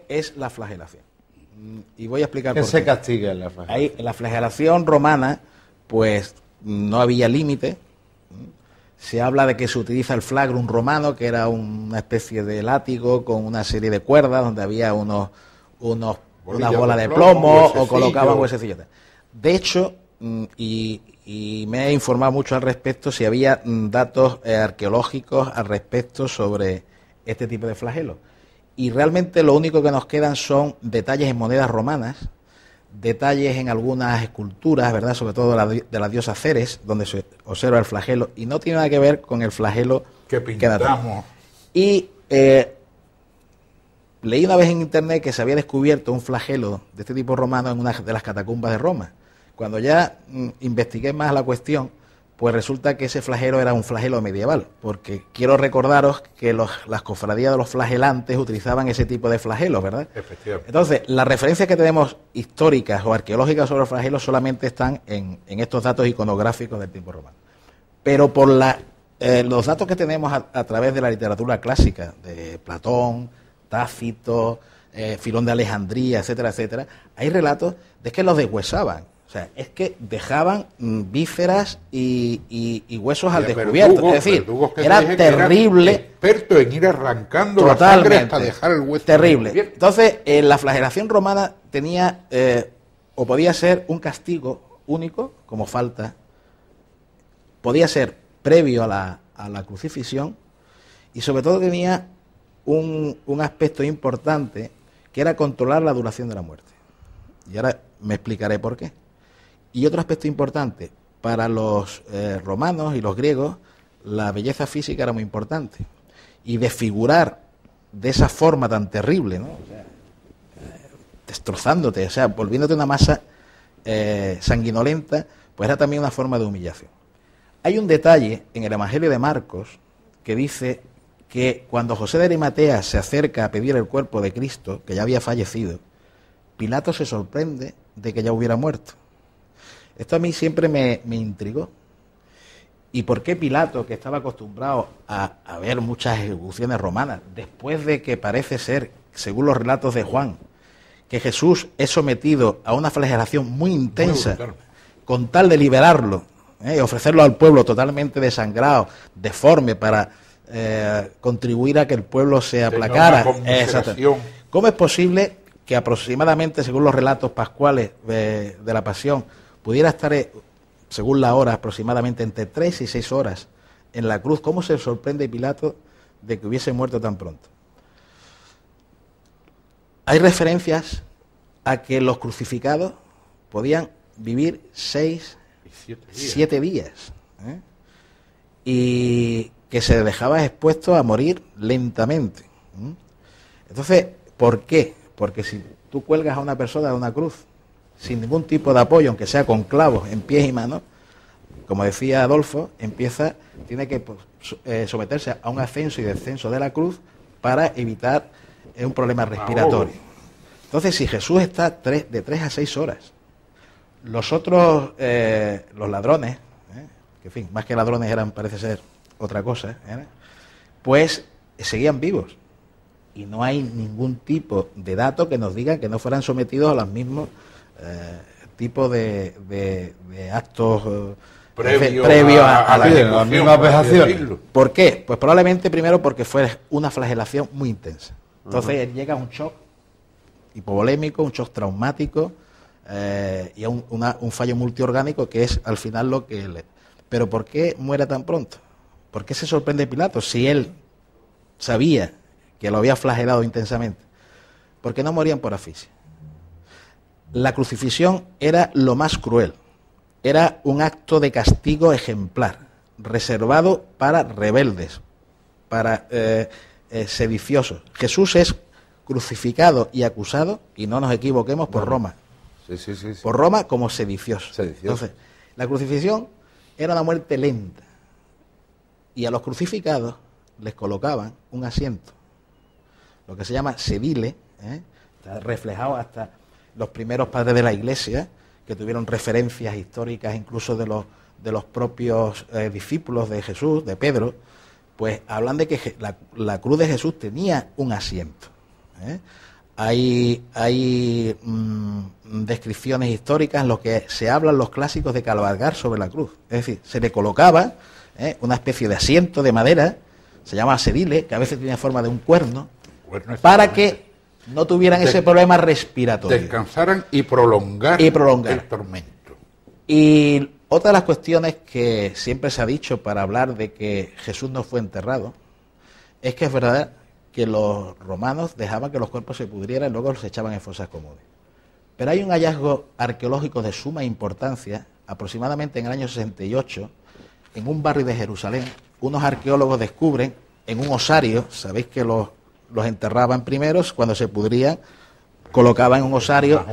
es la flagelación. Y voy a explicar por qué. ¿Qué se castiga en la flagelación? Ahí, en la flagelación romana, pues no había límite. Se habla de que se utiliza el flagrum romano, que era una especie de látigo con una serie de cuerdas donde había unas bolas de plomo o colocaban huesecillos. De hecho, y me he informado mucho al respecto, si había datos arqueológicos al respecto sobre este tipo de flagelos. Y realmente lo único que nos quedan son detalles en monedas romanas, detalles en algunas esculturas, ¿verdad?, sobre todo de la diosa Ceres, donde se observa el flagelo, y no tiene nada que ver con el flagelo que pintamos. Y leí una vez en internet que se había descubierto un flagelo de este tipo romano en una de las catacumbas de Roma. Cuando ya investigué más la cuestión, pues resulta que ese flagelo era un flagelo medieval, porque quiero recordaros que las cofradías de los flagelantes utilizaban ese tipo de flagelos, ¿verdad? Efectivamente. Entonces, las referencias que tenemos históricas o arqueológicas sobre los flagelos solamente están en estos datos iconográficos del tiempo romano. Pero por los datos que tenemos a través de la literatura clásica, de Platón, Tácito, Filón de Alejandría, etcétera, etcétera, hay relatos de que los deshuesaban. O sea, es que dejaban vísceras y huesos al descubierto. Es decir, era terrible. Experto en ir arrancando la sangre hasta dejar el hueso. Terrible. Entonces, la flagelación romana tenía, o podía ser un castigo único, como falta, podía ser previo a la crucifixión, y sobre todo tenía un aspecto importante, que era controlar la duración de la muerte. Y ahora me explicaré por qué. Y otro aspecto importante, para los romanos y los griegos, la belleza física era muy importante. Y desfigurar de esa forma tan terrible, ¿no? O sea, destrozándote, o sea, volviéndote una masa sanguinolenta, pues era también una forma de humillación. Hay un detalle en el Evangelio de Marcos que dice que cuando José de Arimatea se acerca a pedir el cuerpo de Cristo, que ya había fallecido, Pilato se sorprende de que ya hubiera muerto. Esto a mí siempre me intrigó. ¿Y por qué Pilato, que estaba acostumbrado a ver muchas ejecuciones romanas, después de que parece ser, según los relatos de Juan, que Jesús es sometido a una flagelación muy intensa, con tal de liberarlo, y ofrecerlo al pueblo totalmente desangrado, deforme, para contribuir a que el pueblo se aplacara? ¿Cómo es posible que aproximadamente, según los relatos pascuales de la Pasión, pudiera estar, según la hora, aproximadamente entre 3 y 6 horas en la cruz? ¿Cómo se sorprende Pilato de que hubiese muerto tan pronto? Hay referencias a que los crucificados podían vivir 6, 7 días, y que se dejaba expuesto a morir lentamente. Entonces, ¿por qué? Porque si tú cuelgas a una persona de una cruz sin ningún tipo de apoyo, aunque sea con clavos en pies y manos, como decía Adolfo, tiene que someterse a un ascenso y descenso de la cruz para evitar un problema respiratorio. Entonces, si Jesús está de 3 a 6 horas, los otros, los ladrones, que en fin, más que ladrones eran, parece ser, otra cosa, pues seguían vivos. Y no hay ningún tipo de dato que nos diga que no fueran sometidos a los mismos tipos de actos previo a las mismas vejaciones. ¿Por qué? Pues probablemente primero porque fue una flagelación muy intensa. Entonces llega un shock hipovolémico, un shock traumático y un fallo multiorgánico, que es al final lo que... Pero ¿por qué muere tan pronto? ¿Por qué se sorprende Pilato si él sabía que lo había flagelado intensamente? ¿Por qué no morían por asfixia? La crucifixión era lo más cruel, era un acto de castigo ejemplar, reservado para rebeldes, para sediciosos. Jesús es crucificado y acusado, y no nos equivoquemos, por Roma. Sí. Por Roma como sedicioso. Entonces, la crucifixión era una muerte lenta, y a los crucificados les colocaban un asiento, lo que se llama sedile, está reflejado hasta los primeros padres de la Iglesia, que tuvieron referencias históricas incluso de los propios discípulos de Jesús, de Pedro, pues hablan de que la cruz de Jesús tenía un asiento. hay descripciones históricas en las que se hablan los clásicos de cabalgar sobre la cruz. Es decir, se le colocaba una especie de asiento de madera, se llama sedile, que a veces tiene forma de un cuerno, para que no tuvieran ese problema respiratorio. Descansaran y prolongar el tormento. Y otra de las cuestiones que siempre se ha dicho para hablar de que Jesús no fue enterrado, es que es verdad que los romanos dejaban que los cuerpos se pudrieran y luego los echaban en fosas comunes. Pero hay un hallazgo arqueológico de suma importancia, aproximadamente en el año 68, en un barrio de Jerusalén, unos arqueólogos descubren en un osario, sabéis que los enterraban primeros, cuando se pudrían, colocaban en un osario,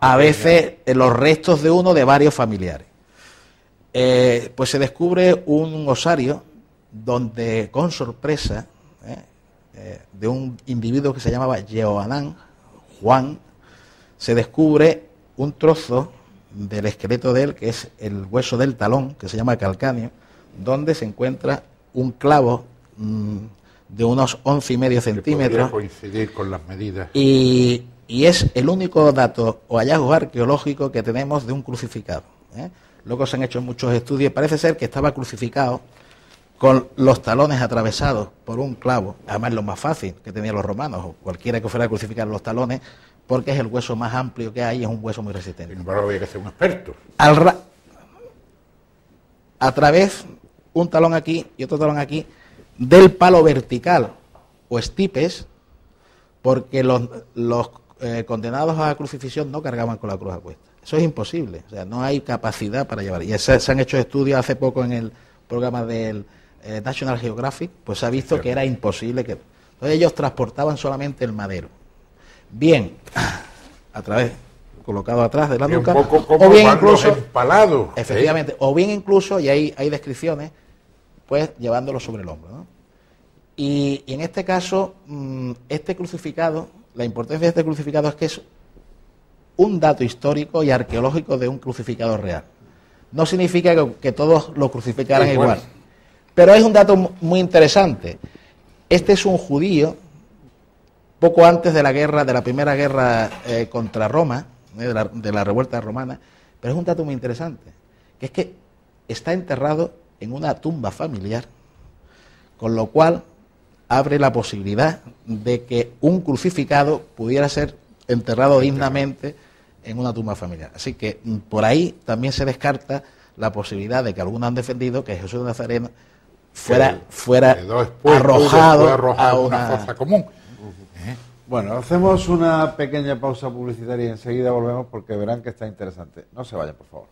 a veces los restos de uno de varios familiares. Pues se descubre un osario donde, con sorpresa, de un individuo que se llamaba Jehoanán, Juan, se descubre un trozo del esqueleto de él, que es el hueso del talón, que se llama calcáneo, donde se encuentra un clavo de unos 11,5 centímetros. Podría coincidir con las medidas. Y es el único dato o hallazgo arqueológico que tenemos de un crucificado. Luego se han hecho muchos estudios y parece ser que estaba crucificado con los talones atravesados por un clavo, además lo más fácil que tenían los romanos, o cualquiera que fuera a crucificar los talones, porque es el hueso más amplio que hay y es un hueso muy resistente. Sin embargo, había que ser un experto. A través, un talón aquí y otro talón aquí, del palo vertical o estipes, porque los condenados a la crucifixión no cargaban con la cruz a cuesta. Eso es imposible, o sea, no hay capacidad para llevar. Y se han hecho estudios hace poco en el programa del National Geographic, pues se ha visto que era imposible que... Entonces ellos transportaban solamente el madero. Bien, a través, colocado atrás de la nuca, un poco como o bien incluso empalados, efectivamente, o bien incluso, y hay descripciones, pues llevándolo sobre el hombro, ¿no? Y en este caso, este crucificado, la importancia de este crucificado es que es un dato histórico y arqueológico de un crucificado real. No significa que todos lo crucificaran igual, pero es un dato muy interesante. Este es un judío, poco antes de la primera guerra contra Roma, de la revuelta romana, pero es un dato muy interesante, que es que está enterrado en una tumba familiar, con lo cual abre la posibilidad de que un crucificado pudiera ser enterrado dignamente en una tumba familiar. Así que por ahí también se descarta la posibilidad de que algunos han defendido que Jesús de Nazaret fuera arrojado a una fosa común. Bueno, hacemos una pequeña pausa publicitaria y enseguida volvemos porque verán que está interesante. No se vayan, por favor.